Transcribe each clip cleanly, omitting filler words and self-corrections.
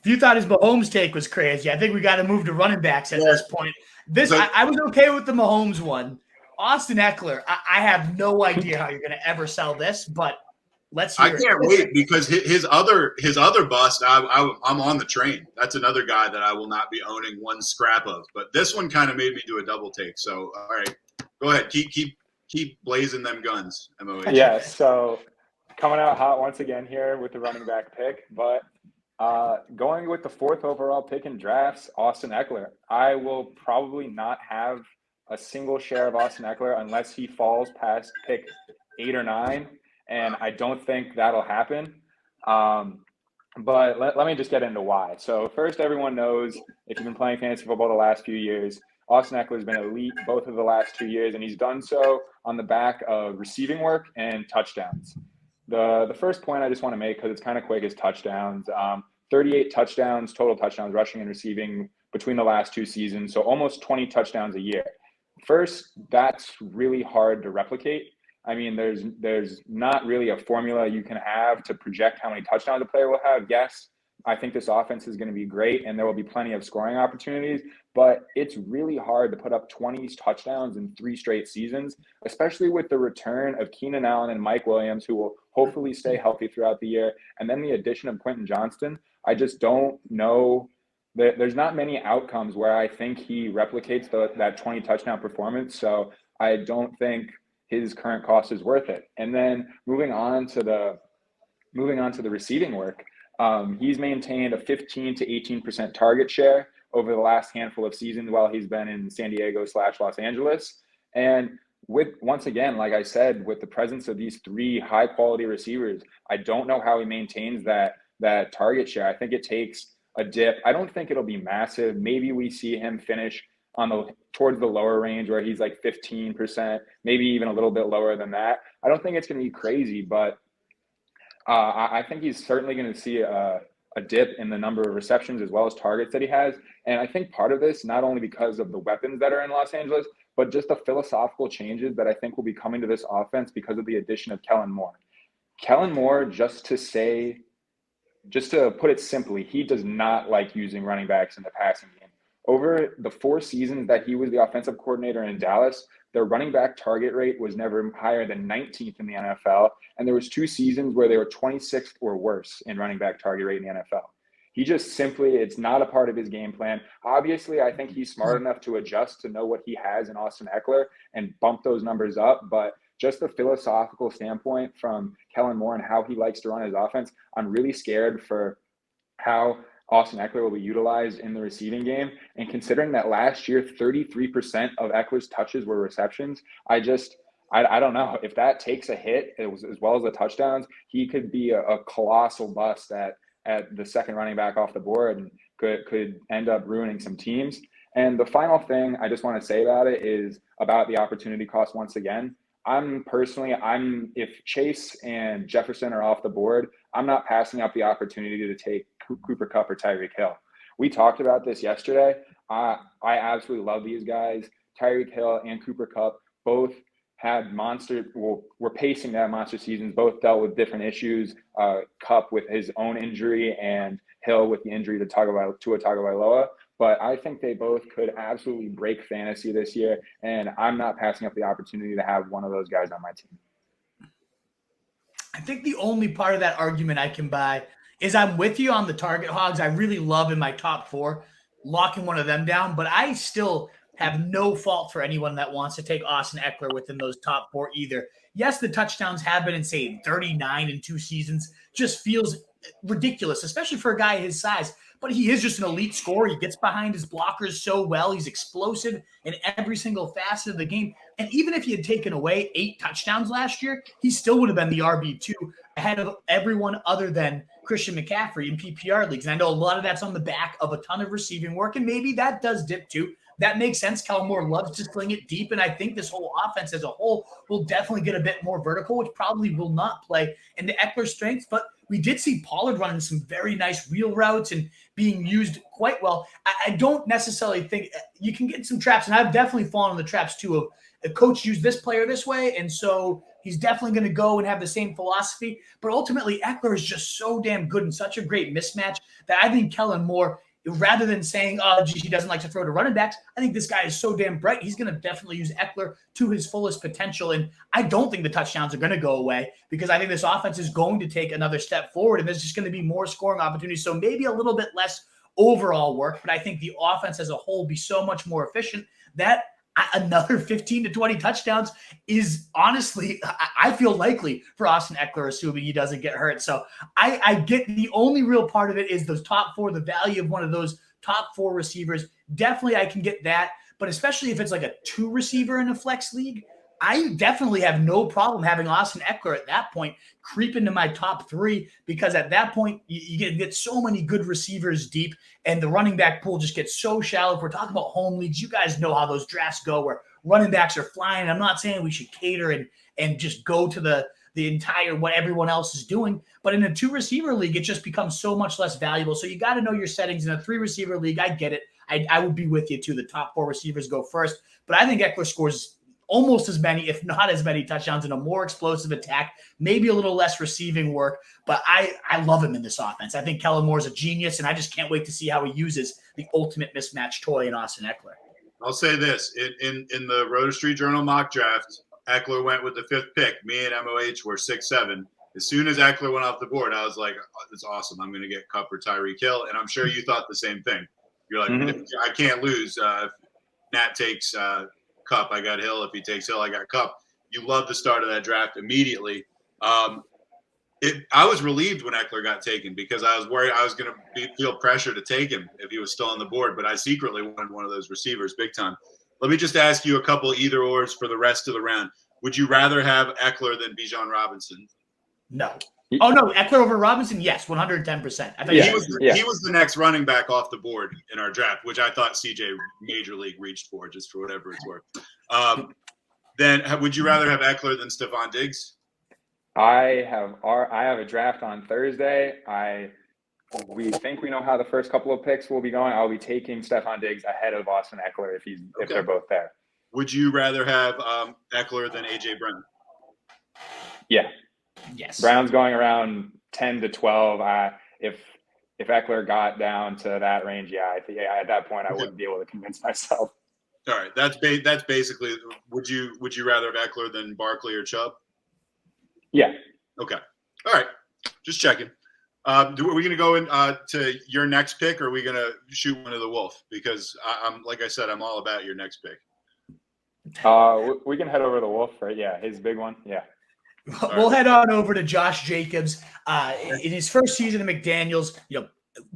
If you thought his Mahomes take was crazy, I think we got to move to running backs at this point. I was okay with the Mahomes one. Austin Ekeler, I have no idea how you're going to ever sell this, but let's hear it. I can't wait because his other bust, I'm on the train. That's another guy that I will not be owning one scrap of. But this one kind of made me do a double take. So, all right, go ahead. Keep blazing them guns, MOH. Yeah, so coming out hot once again here with the running back pick, but going with the 4th overall pick in drafts, Austin Ekeler. I will probably not have a single share of Austin Ekeler unless he falls past pick 8 or 9, and I don't think that'll happen. But let me just get into why. So first, everyone knows, if you've been playing fantasy football the last few years, Austin Ekeler has been elite both of the last 2 years, and he's done so on the back of receiving work and touchdowns. The first point I just want to make, because it's kind of quick, is touchdowns. 38 touchdowns, total touchdowns, rushing and receiving between the last 2 seasons, so almost 20 touchdowns a year. First, that's really hard to replicate. I mean, there's not really a formula you can have to project how many touchdowns a player will have. Yes, I think this offense is going to be great, and there will be plenty of scoring opportunities, but it's really hard to put up 20 touchdowns in 3 straight seasons, especially with the return of Keenan Allen and Mike Williams, who will hopefully stay healthy throughout the year, and then the addition of Quentin Johnston. I just don't know. There's not many outcomes where I think he replicates that 20 touchdown performance, so I don't think his current cost is worth it. And then moving on to the receiving work, he's maintained a 15 to 18% target share over the last handful of seasons while he's been in San Diego / Los Angeles. And once again, like I said, with the presence of these 3 high quality receivers, I don't know how he maintains that target share. I think it takes a dip. I don't think it'll be massive. Maybe we see him finish towards the lower range where he's like 15%, maybe even a little bit lower than that. I don't think it's going to be crazy, but I think he's certainly going to see a dip in the number of receptions as well as targets that he has. And I think part of this, not only because of the weapons that are in Los Angeles, but just the philosophical changes that I think will be coming to this offense because of the addition of Kellen Moore. Kellen Moore, just to put it simply, he does not like using running backs in the passing game. Over the 4 seasons that he was the offensive coordinator in Dallas, their running back target rate was never higher than 19th in the NFL. And there was 2 seasons where they were 26th or worse in running back target rate in the NFL. He just simply, it's not a part of his game plan. Obviously, I think he's smart enough to adjust to know what he has in Austin Ekeler and bump those numbers up. But just the philosophical standpoint from Kellen Moore and how he likes to run his offense, I'm really scared for how Austin Ekeler will be utilized in the receiving game. And considering that last year, 33% of Eckler's touches were receptions, I don't know. If that takes a hit, as well as the touchdowns, he could be a colossal bust at the second running back off the board and could end up ruining some teams. And the final thing I just want to say about it is about the opportunity cost once again. If Chase and Jefferson are off the board, I'm not passing up the opportunity to take Cooper Kupp or Tyreek Hill. We talked about this yesterday. I absolutely love these guys. Tyreek Hill and Cooper Kupp both had were pacing that monster seasons, both dealt with different issues. Kupp with his own injury and Hill with the injury to Tua Tagovailoa. But I think they both could absolutely break fantasy this year, and I'm not passing up the opportunity to have one of those guys on my team. I think the only part of that argument I can buy is I'm with you on the target hogs. I really love in my top 4 locking one of them down, but I still have no fault for anyone that wants to take Austin Ekeler within those top 4 either. Yes, the touchdowns have been insane. 39 in 2 seasons just feels ridiculous, especially for a guy his size. But he is just an elite scorer. He gets behind his blockers so well. He's explosive in every single facet of the game. And even if he had taken away 8 touchdowns last year, he still would have been the RB2 ahead of everyone other than Christian McCaffrey in PPR leagues. And I know a lot of that's on the back of a ton of receiving work, and maybe that does dip too. That makes sense. Kellen Moore loves to sling it deep, and I think this whole offense as a whole will definitely get a bit more vertical, which probably will not play into Eckler's strengths. But we did see Pollard running some very nice wheel routes and being used quite well. I don't necessarily think you can get some traps, and I've definitely fallen in the traps too of a coach used this player this way, and so He's definitely going to go and have the same philosophy. But ultimately, Ekeler is just so damn good and such a great mismatch that I think Kellen Moore, rather than saying, oh, geez, he doesn't like to throw to running backs, I think this guy is so damn bright. He's going to definitely use Ekeler to his fullest potential. And I don't think the touchdowns are going to go away because I think this offense is going to take another step forward, and there's just going to be more scoring opportunities. So maybe a little bit less overall work, but I think the offense as a whole will be so much more efficient that another 15 to 20 touchdowns is honestly, I feel likely for Austin Ekeler, assuming he doesn't get hurt. So I get the only real part of it is those top four, the value of one of those top four receivers. Definitely I can get that, but especially if it's like a 2 receiver in a flex league, I definitely have no problem having Austin Ekeler at that point creep into my top 3 because at that point you get so many good receivers deep and the running back pool just gets so shallow. If we're talking about home leagues, you guys know how those drafts go where running backs are flying. I'm not saying we should cater and just go to the entire what everyone else is doing, but in a 2 receiver league, it just becomes so much less valuable. So you got to know your settings. In a 3 receiver league, I get it. I would be with you too. The top 4 receivers go first, but I think Ekeler scores almost as many, if not as many touchdowns in a more explosive attack, maybe a little less receiving work, but I love him in this offense. I think Kellen Moore is a genius, and I just can't wait to see how he uses the ultimate mismatch toy in Austin Ekeler. I'll say this. In the Roto Street Journal mock draft, Ekeler went with the 5th pick. Me and MOH were 6-7. As soon as Ekeler went off the board, I was like, oh, that's awesome. I'm going to get Kupp or Tyreek Hill, and I'm sure you thought the same thing. You're like, I can't lose. If Nat takes Kupp, I got Hill. If he takes Hill, I got Kupp. You love the start of that draft immediately. I was relieved when Ekeler got taken because I was worried I was going to feel pressure to take him if he was still on the board, but I secretly wanted one of those receivers big time. Let me just ask you a couple either-ors for the rest of the round. Would you rather have Ekeler than Bijan Robinson? No. Oh, no, Ekeler over Robinson? Yes, 110%. I thought he was the next running back off the board in our draft, which I thought CJ Major League reached for, just for whatever it's worth. Then would you rather have Ekeler than Stephon Diggs? I have a draft on Thursday. We think we know how the first couple of picks will be going. I'll be taking Stephon Diggs ahead of Austin Ekeler if they're both there. Would you rather have Ekeler than AJ Brown? Yeah. Yes. Brown's going around 10 to 12. If Ekeler got down to that range, at that point I wouldn't be able to convince myself. All right, that's basically. Would you rather have Ekeler than Barkley or Chubb? Yeah. Okay. All right. Just checking. Are we going to go to your next pick, or are we going to shoot one of the Wolf? Because I'm like I said, I'm all about your next pick. We can head over to the Wolf, right? Yeah, his big one. Yeah. We'll head on over to Josh Jacobs. In his first season of McDaniels,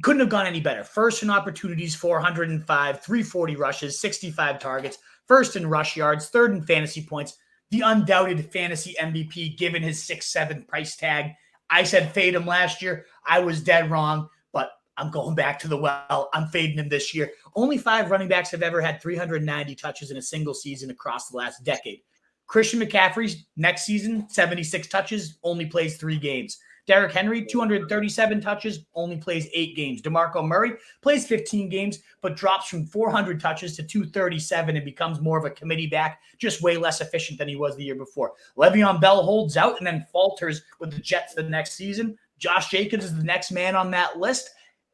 couldn't have gone any better. First in opportunities, 405, 340 rushes, 65 targets. First in rush yards, third in fantasy points. The undoubted fantasy MVP given his 6'7" price tag. I said fade him last year. I was dead wrong, but I'm going back to the well. I'm fading him this year. Only 5 running backs have ever had 390 touches in a single season across the last decade. Christian McCaffrey's next season, 76 touches, only plays 3 games. Derrick Henry, 237 touches, only plays 8 games. DeMarco Murray plays 15 games, but drops from 400 touches to 237 and becomes more of a committee back, just way less efficient than he was the year before. Le'Veon Bell holds out and then falters with the Jets the next season. Josh Jacobs is the next man on that list.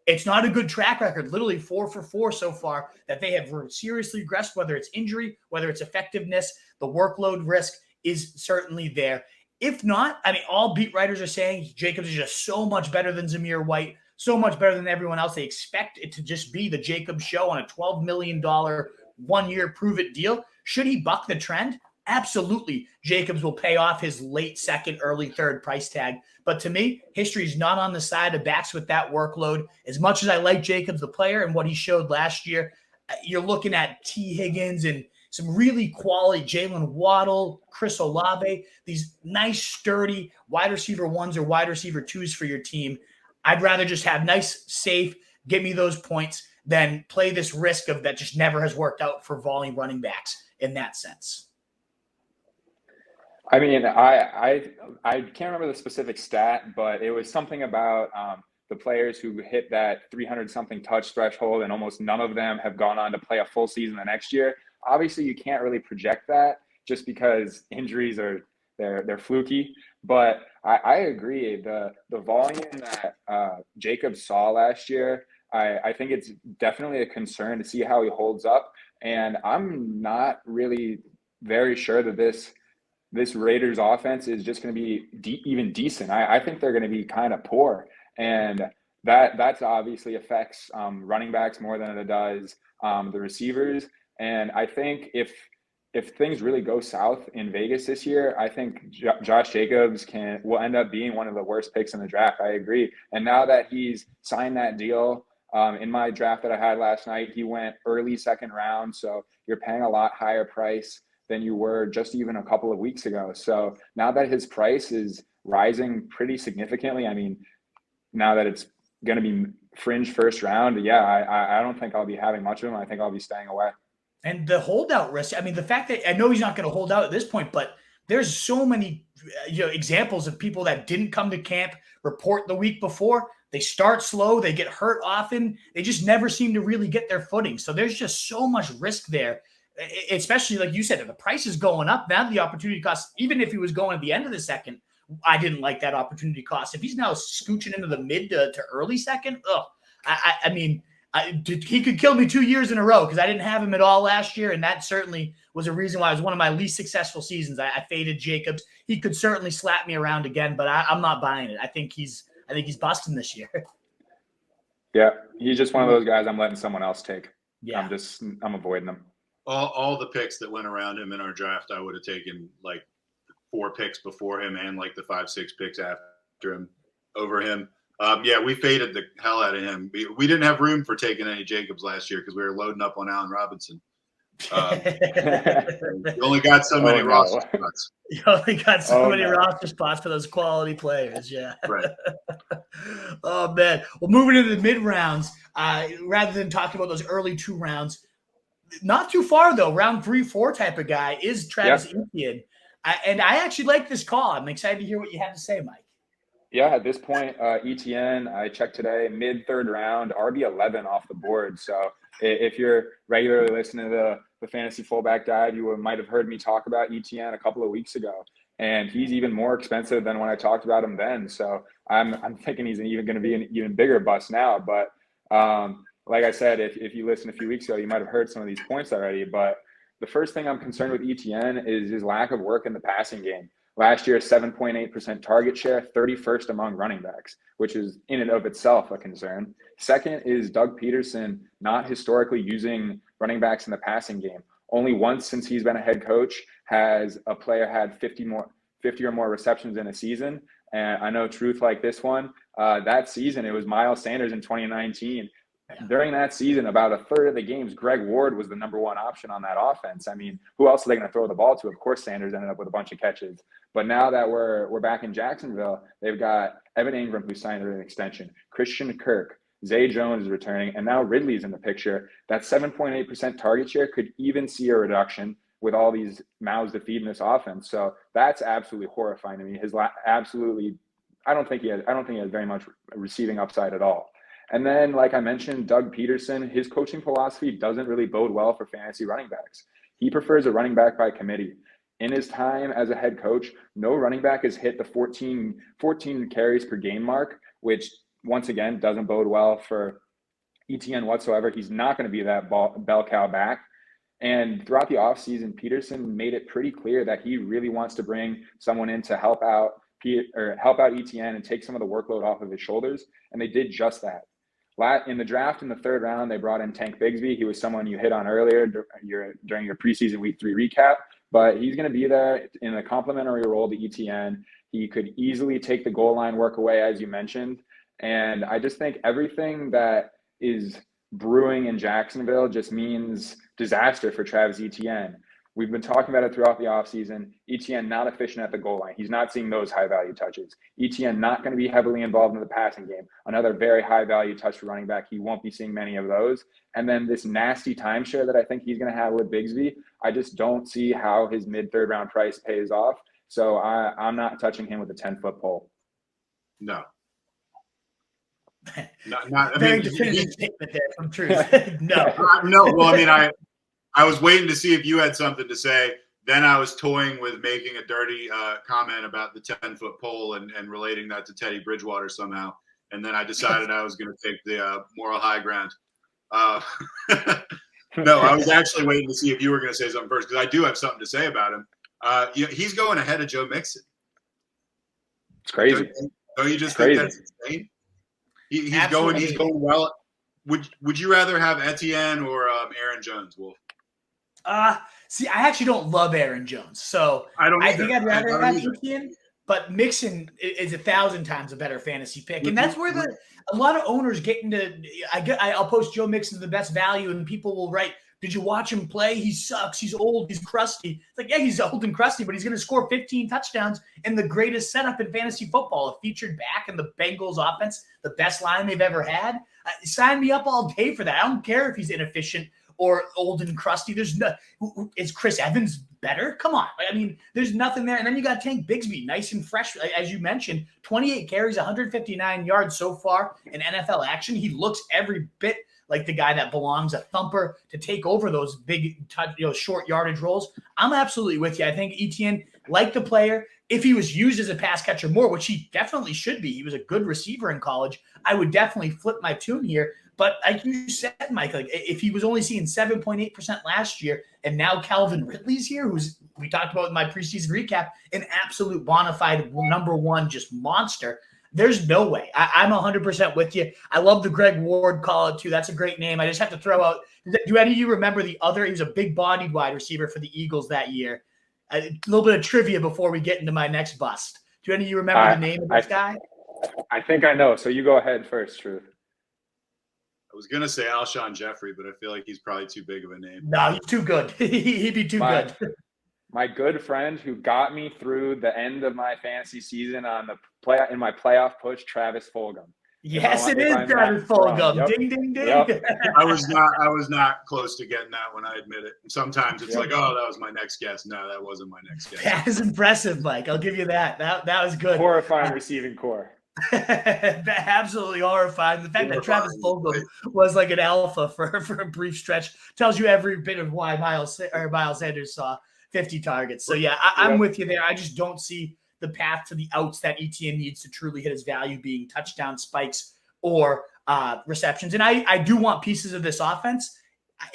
It's not a good track record, literally 4 for 4 so far, that they have seriously regressed, whether it's injury, whether it's effectiveness. The workload risk is certainly there. If not, all beat writers are saying Jacobs is just so much better than Zamir White, so much better than everyone else. They expect it to just be the Jacobs show on a $12 million one-year prove-it deal. Should he buck the trend? Absolutely. Jacobs will pay off his late second, early third price tag. But to me, history is not on the side of backs with that workload. As much as I like Jacobs, the player, and what he showed last year, you're looking at T. Higgins and some really quality Jalen Waddle, Chris Olave, these nice, sturdy wide receiver 1s or wide receiver 2s for your team. I'd rather just have nice, safe, get me those points than play this risk of that just never has worked out for volume running backs in that sense. I can't remember the specific stat, but it was something about the players who hit that 300-something touch threshold, and almost none of them have gone on to play a full season the next year. Obviously, you can't really project that just because injuries are they're fluky. But I agree. The volume that Jacobs saw last year, I think it's definitely a concern to see how he holds up. And I'm not really very sure that this Raiders offense is just going to be even decent. I think they're going to be kind of poor, and that's obviously affects running backs more than it does the receivers. And I think if things really go south in Vegas this year, I think Josh Jacobs will end up being one of the worst picks in the draft. I agree. And now that he's signed that deal, in my draft that I had last night, he went early second round, so you're paying a lot higher price than you were just even a couple of weeks ago. So now that his price is rising pretty significantly, I mean, now that it's going to be fringe first round, yeah, I don't think I'll be having much of him. I think I'll be staying away. And the holdout risk, I mean, the fact that I know he's not going to hold out at this point, but there's so many examples of people that didn't come to camp, report the week before. They start slow, they get hurt often. They just never seem to really get their footing. So there's just so much risk there, especially like you said, if the price is going up, now the opportunity cost, even if he was going at the end of the second, I didn't like that opportunity cost. If he's now scooching into the mid to early second, I mean, he could kill me 2 years in a row because I didn't have him at all last year, and that certainly was a reason why it was one of my least successful seasons. I faded Jacobs. He could certainly slap me around again, but I'm not buying it. I think he's busting this year. Yeah, he's just one of those guys I'm letting someone else take. Yeah, I'm avoiding them. All the picks that went around him in our draft, I would have taken like 4 picks before him and like the 5-6 picks after him over him. Yeah, we faded the hell out of him. We didn't have room for taking any Jacobs last year because we were loading up on Allen Robinson. You only got so many roster spots. You only got so many roster spots for those quality players. Yeah. Right. Oh, man. Well, moving into the mid rounds, rather than talking about those early 2 rounds, not too far, though, round 3, 4 type of guy is Travis Etienne. And I actually like this call. I'm excited to hear what you have to say, Mike. Yeah, at this point, Etienne, I checked today, mid-3rd round, RB11 off the board. So if you're regularly listening to the Fantasy Fullback Dive, you might have heard me talk about Etienne a couple of weeks ago. And he's even more expensive than when I talked about him then. So I'm thinking he's even going to be an even bigger bust now. But like I said, if you listened a few weeks ago, you might have heard some of these points already. But the first thing I'm concerned with Etienne is his lack of work in the passing game. Last year, 7.8% target share, 31st among running backs, which is in and of itself a concern. Second is Doug Peterson not historically using running backs in the passing game. Only once since he's been a head coach has a player had 50 or more receptions in a season. And I know truth like this one, that season, it was Miles Sanders in 2019. During that season, about a third of the games, Greg Ward was the number 1 option on that offense. I mean, who else are they going to throw the ball to? Of course, Sanders ended up with a bunch of catches. But now that we're back in Jacksonville, they've got Evan Ingram, who signed an extension, Christian Kirk, Zay Jones is returning, and now Ridley's in the picture. That 7.8% target share could even see a reduction with all these mouths to feed in this offense. So that's absolutely horrifying to me. I don't think he has very much receiving upside at all. And then, like I mentioned, Doug Peterson, his coaching philosophy doesn't really bode well for fantasy running backs. He prefers a running back by committee. In his time as a head coach, no running back has hit the 14 carries per game mark, which once again doesn't bode well for Etienne whatsoever. He's not going to be that bell cow back. And throughout the offseason, Peterson made it pretty clear that he really wants to bring someone in to help out Etienne and take some of the workload off of his shoulders. And they did just that. In the draft in the 3rd round, they brought in Tank Bigsby. He was someone you hit on earlier during your preseason week 3 recap, but he's going to be there in a complementary role to Etienne. He could easily take the goal line work away, as you mentioned. And I just think everything that is brewing in Jacksonville just means disaster for Travis Etienne. We've been talking about it throughout the offseason. Etienne not efficient at the goal line. He's not seeing those high-value touches. Etienne not going to be heavily involved in the passing game. Another very high-value touch for running back. He won't be seeing many of those. And then this nasty timeshare that I think he's going to have with Bigsby, I just don't see how his mid-3rd round price pays off. So I'm not touching him with a 10-foot pole. No. Very definitive statement there from Truth. No. No. Well, I mean, I was waiting to see if you had something to say. then I was toying with making a dirty comment about the 10-foot pole and relating that to Teddy Bridgewater somehow. And then I decided I was going to take the moral high ground. No, I was actually waiting to see if you were going to say something first, because I do have something to say about him. He's going ahead of Joe Mixon. It's crazy. Don't you just think that's insane? He's going well. Would you rather have Etienne or Aaron Jones, Wolf? See, I actually don't love Aaron Jones, so I think I'd rather have Etienne. But Mixon is 1,000 times a better fantasy pick, and that's where a lot of owners get into. I'll post Joe Mixon's the best value, and people will write, "Did you watch him play? He sucks. He's old. He's crusty." It's like, yeah, he's old and crusty, but he's going to score 15 touchdowns in the greatest setup in fantasy football, a featured back in the Bengals offense, the best line they've ever had. Sign me up all day for that. I don't care if he's inefficient or old and crusty. Is Chris Evans better? Come on. I mean, there's nothing there. And then you got Tank Bigsby, nice and fresh, as you mentioned, 28 carries, 159 yards so far in NFL action. He looks every bit like the guy that belongs, a thumper to take over those big, short yardage roles. I'm absolutely with you. I think Etienne, like the player, if he was used as a pass catcher more, which he definitely should be, he was a good receiver in college, I would definitely flip my tune here. But like you said, Mike, like if he was only seeing 7.8% last year, and now Calvin Ridley's here, who's we talked about in my preseason recap, an absolute bona fide number one just monster. There's no way. I'm 100% with you. I love the Greg Ward call out too. That's a great name. I just have to throw out. Do any of you remember the other? He was a big-bodied wide receiver for the Eagles that year. A little bit of trivia before we get into my next bust. Do any of you remember the name of this guy? I think I know. So you go ahead first, Truth. I was going to say Alshon Jeffrey, but I feel like he's probably too big of a name. No, he's too good. He'd be too good. My good friend who got me through the end of my fantasy season in my playoff push, Travis Fulgham. Yes, it is Travis Fulgham. Yep. Ding, ding, ding. Yep. I was not close to getting that one. I admit it. Sometimes it's like, oh, that was my next guess. No, that wasn't my next guess. That is impressive, Mike. I'll give you that. That was good. Horrifying receiving core. Absolutely horrifying. The fact that Travis Fulgham was like an alpha for a brief stretch tells you every bit of why Miles Sanders saw 50 targets. So yeah, I'm with you there. I just don't see the path to the outs that Etienne needs to truly hit his value, being touchdown spikes or receptions. And I do want pieces of this offense.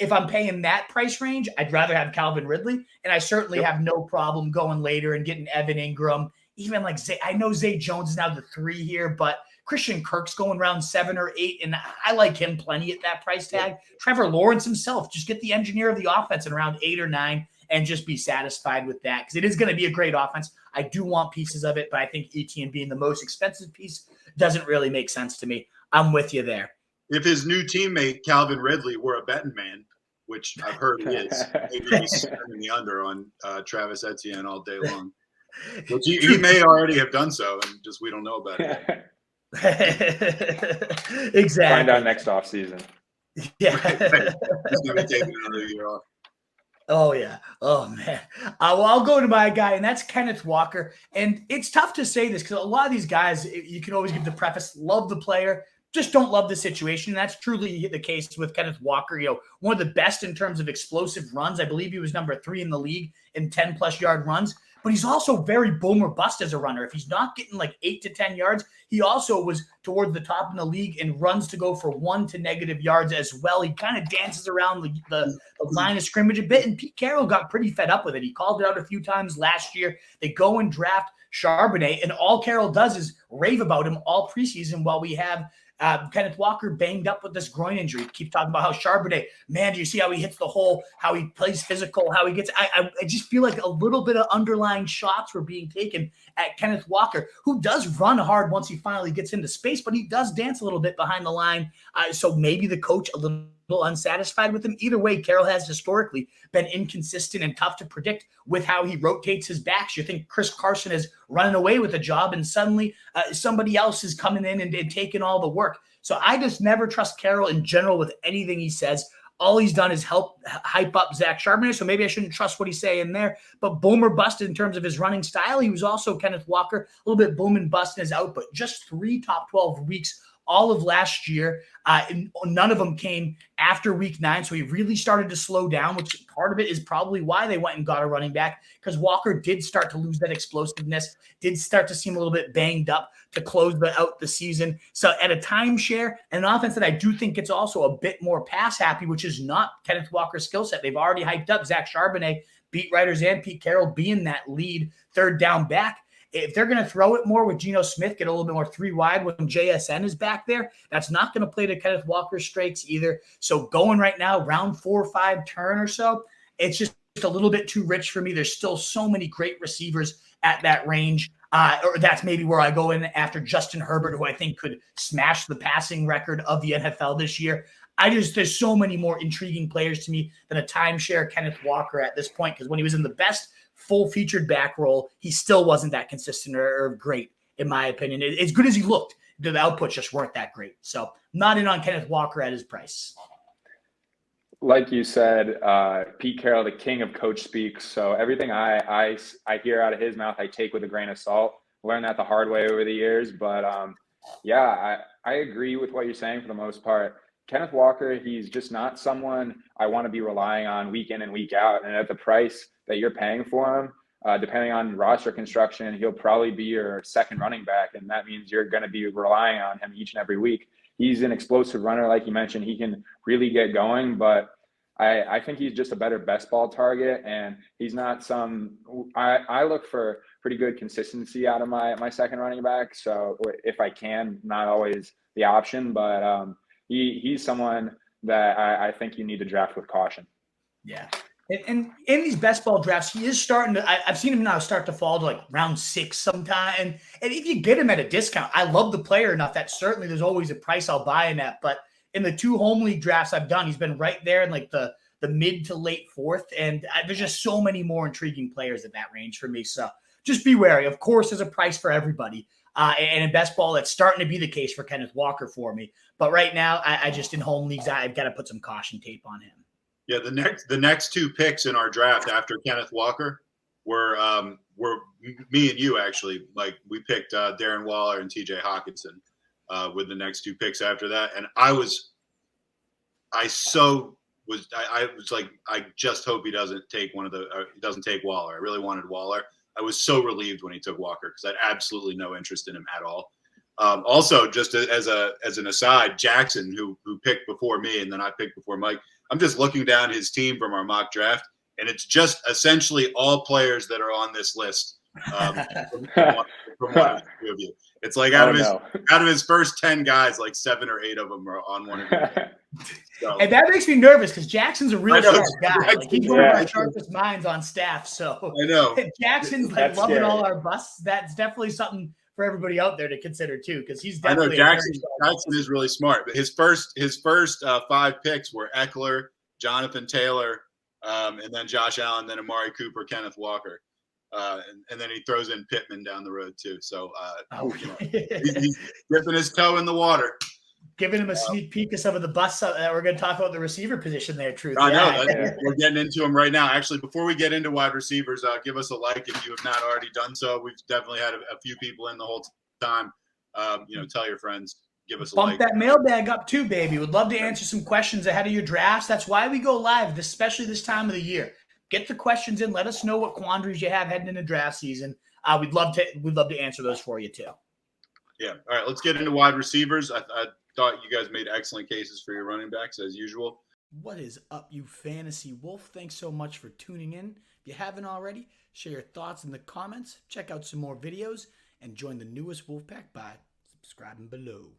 If I'm paying that price range, I'd rather have Calvin Ridley, and I certainly have no problem going later and getting Evan Ingram. Even like I know Zay Jones is now the 3 here, but Christian Kirk's going around 7 or 8, and I like him plenty at that price tag. Trevor Lawrence himself, just get the engineer of the offense in around 8 or 9 and just be satisfied with that, because it is going to be a great offense. I do want pieces of it, but I think Etienne being the most expensive piece doesn't really make sense to me. I'm with you there. If his new teammate, Calvin Ridley, were a betting man, which I've heard he is, maybe he's spending the under on Travis Etienne all day long. Which he may already have done so, and just we don't know about it. Exactly. Find out next offseason. Yeah. He's going to be taking another year off. Oh, yeah. Oh, man. Well, I'll go to my guy, and that's Kenneth Walker. And it's tough to say this because a lot of these guys, you can always give the preface, love the player, just don't love the situation. And that's truly the case with Kenneth Walker. One of the best in terms of explosive runs. I believe he was number 3 in the league in 10-plus yard runs. But he's also very boom or bust as a runner. If he's not getting like 8 to 10 yards, he also was towards the top in the league in runs to go for 1 to negative yards as well. He kind of dances around the line of scrimmage a bit, and Pete Carroll got pretty fed up with it. He called it out a few times last year. They go and draft Charbonnet, and all Carroll does is rave about him all preseason while we have Kenneth Walker banged up with this groin injury. Keep talking about how Charbonnet, man, do you see how he hits the hole, how he plays physical, how he gets – I just feel like a little bit of underlying shots were being taken at Kenneth Walker, who does run hard once he finally gets into space, but he does dance a little bit behind the line. So maybe the coach a little unsatisfied with him. Either way, Carroll has historically been inconsistent and tough to predict with how he rotates his backs. You think Chris Carson is running away with a job, and suddenly somebody else is coming in and taking all the work. So I just never trust Carroll in general with anything he says. All he's done is help hype up Zach Charbonnet, so maybe I shouldn't trust what he's saying there. But boom or bust in terms of his running style. He was also Kenneth Walker, a little bit boom and bust in his output. Just 3 top 12 weeks all of last year. None of them came after week 9. So he really started to slow down, which part of it is probably why they went and got a running back, because Walker did start to lose that explosiveness, did start to seem a little bit banged up to close out the season. So at a timeshare and an offense that I do think it's also a bit more pass happy, which is not Kenneth Walker's skill set. They've already hyped up Zach Charbonnet, beat writers and Pete Carroll being that lead third down back. If they're going to throw it more with Geno Smith, get a little bit more 3 wide when JSN is back there, that's not going to play to Kenneth Walker's strengths either. So going right now, round 4 or 5 turn or so, it's just a little bit too rich for me. There's still so many great receivers at that range. Or that's maybe where I go in after Justin Herbert, who I think could smash the passing record of the NFL this year. There's so many more intriguing players to me than a timeshare Kenneth Walker at this point, because when he was in the best full featured back role, he still wasn't that consistent or great, in my opinion. As good as he looked, the outputs just weren't that great. So not in on Kenneth Walker at his price. Like you said, Pete Carroll, the king of coach speak. So everything I hear out of his mouth, I take with a grain of salt. Learned that the hard way over the years. But I agree with what you're saying for the most part. Kenneth Walker, he's just not someone I want to be relying on week in and week out. And at the price that you're paying for him, depending on roster construction, he'll probably be your second running back. And that means you're going to be relying on him each and every week. He's an explosive runner, like you mentioned. He can really get going, but I think he's just a better best ball target. And he's not I look for pretty good consistency out of my second running back. So if I can, not always the option, but he's someone that I think you need to draft with caution. Yeah. And in these best ball drafts, he is starting to – I've seen him now start to fall to like round 6 sometime. And if you get him at a discount, I love the player enough that certainly there's always a price I'll buy him at. But in the 2 home league drafts I've done, he's been right there in like the mid to late 4th. And there's just so many more intriguing players at that range for me. So just be wary. Of course, there's a price for everybody. And in best ball, that's starting to be the case for Kenneth Walker for me. But right now, I just in home leagues, I've got to put some caution tape on him. Yeah, the next 2 picks in our draft after Kenneth Walker were me and you actually. Like we picked Darren Waller and T.J. Hawkinson with the next 2 picks after that, and I was like, I just hope he doesn't take Waller. I really wanted Waller. I was so relieved when he took Walker because I had absolutely no interest in him at all. Also, just as an aside, Jackson, who picked before me and then I picked before Mike. I'm just looking down his team from our mock draft, and it's just essentially all players that are on this list from one of the 2 of you. It's like out of his first 10 guys, like 7 or 8 of them are on one of you. So, and that makes me nervous because Jackson's a real sharp guy. Like, he's one of our sharpest minds on staff. So I know Jackson's like loving all our busts. That's definitely something for everybody out there to consider too, because he's definitely. I know Jackson is really smart, but his first 5 picks were Ekeler, Jonathan Taylor, and then Josh Allen, then Amari Cooper, Kenneth Walker, and then he throws in Pittman down the road too. So he's dipping his toe in the water. Giving him a sneak peek of some of the busts that we're going to talk about the receiver position there, Truth. I know. We're getting into them right now. Actually, before we get into wide receivers, give us a like if you have not already done so. We've definitely had a few people in the whole time. Tell your friends. Give us a like. Bump that mailbag up too, baby. Would love to answer some questions ahead of your drafts. That's why we go live, especially this time of the year. Get the questions in. Let us know what quandaries you have heading into draft season. We'd love to answer those for you too. Yeah. All right. Let's get into wide receivers. I thought you guys made excellent cases for your running backs as usual. What is up, you fantasy wolf? Thanks so much for tuning in. If you haven't already, share your thoughts in the comments, check out some more videos, and join the newest Wolfpack by subscribing below.